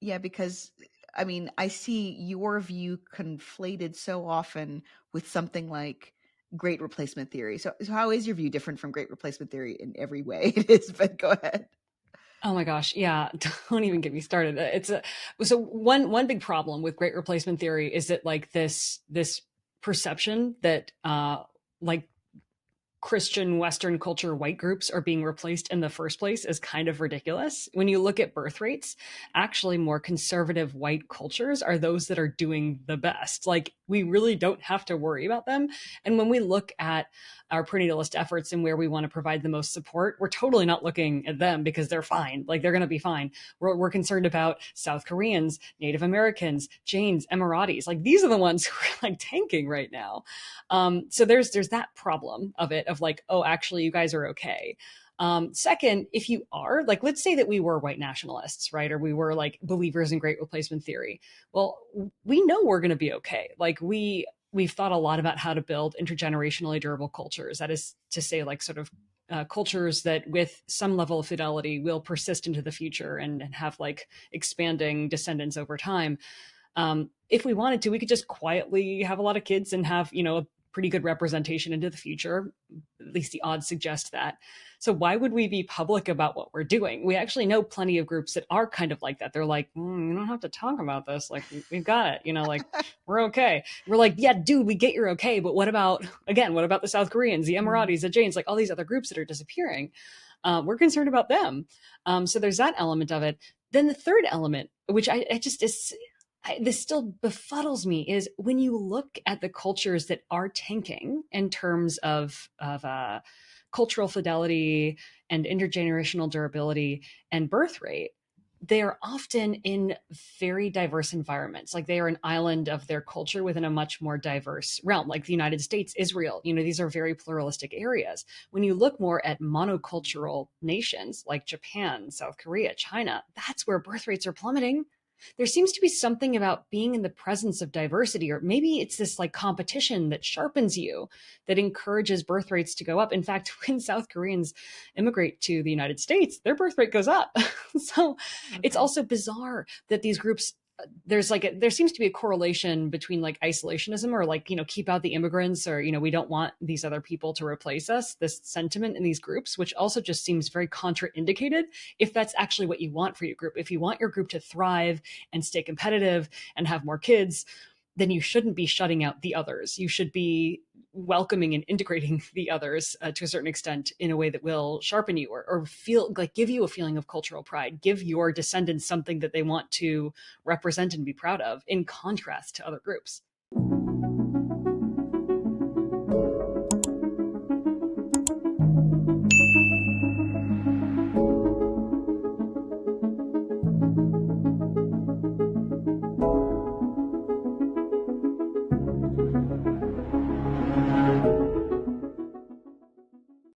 Yeah, because I mean, I see your view conflated so often with something like great replacement theory. So how is your view different from great replacement theory in every way? It is, but go ahead. Oh my gosh, yeah, don't even get me started. It's a so one big problem with great replacement theory is that like this perception that like Christian Western culture white groups are being replaced in the first place is kind of ridiculous. When you look at birth rates, actually, more conservative white cultures are those that are doing the best. Like, we really don't have to worry about them. And when we look at our prenatalist efforts and where we want to provide the most support, we're totally not looking at them because they're fine. Like, they're going to be fine. We're concerned about South Koreans, Native Americans, Jains, Emiratis. Like, these are the ones who are like tanking right now. So there's that problem of it of like, oh, actually, you guys are okay. Second, if you are like, let's say that we were white nationalists, right, or we were like believers in great replacement theory. Well, we know we're going to be okay. Like we've thought a lot about how to build intergenerationally durable cultures. That is to say, like sort of cultures that with some level of fidelity will persist into the future and have like expanding descendants over time. If we wanted to, we could just quietly have a lot of kids and have, a pretty good representation into the future. At least the odds suggest that. So why would we be public about what we're doing? We actually know plenty of groups that are kind of like that. They're like, you don't have to talk about this. Like, we've got it. Like, we're okay. We're like, yeah, dude, we get you're okay. But what about, again, what about the South Koreans, the Mm. Emiratis, the Jains, like all these other groups that are disappearing? We're concerned about them. So there's that element of it. Then the third element, which I just is this still befuddles me, is when you look at the cultures that are tanking in terms of cultural fidelity and intergenerational durability and birth rate. They are often in very diverse environments. Like they are an island of their culture within a much more diverse realm, like the United States, Israel. These are very pluralistic areas. When you look more at monocultural nations like Japan, South Korea, China, that's where birth rates are plummeting. There seems to be something about being in the presence of diversity, or maybe it's this like competition that sharpens you, that encourages birth rates to go up. In fact, when South Koreans immigrate to the United States, their birth rate goes up. So it's Okay. also bizarre that these groups, there seems to be a correlation between like isolationism or like keep out the immigrants, or we don't want these other people to replace us, this sentiment in these groups, which also just seems very contraindicated if that's actually what you want for your group. If you want your group to thrive and stay competitive and have more kids, then you shouldn't be shutting out the others. You should be welcoming and integrating the others to a certain extent in a way that will sharpen you, or feel like give you a feeling of cultural pride, give your descendants something that they want to represent and be proud of, in contrast to other groups.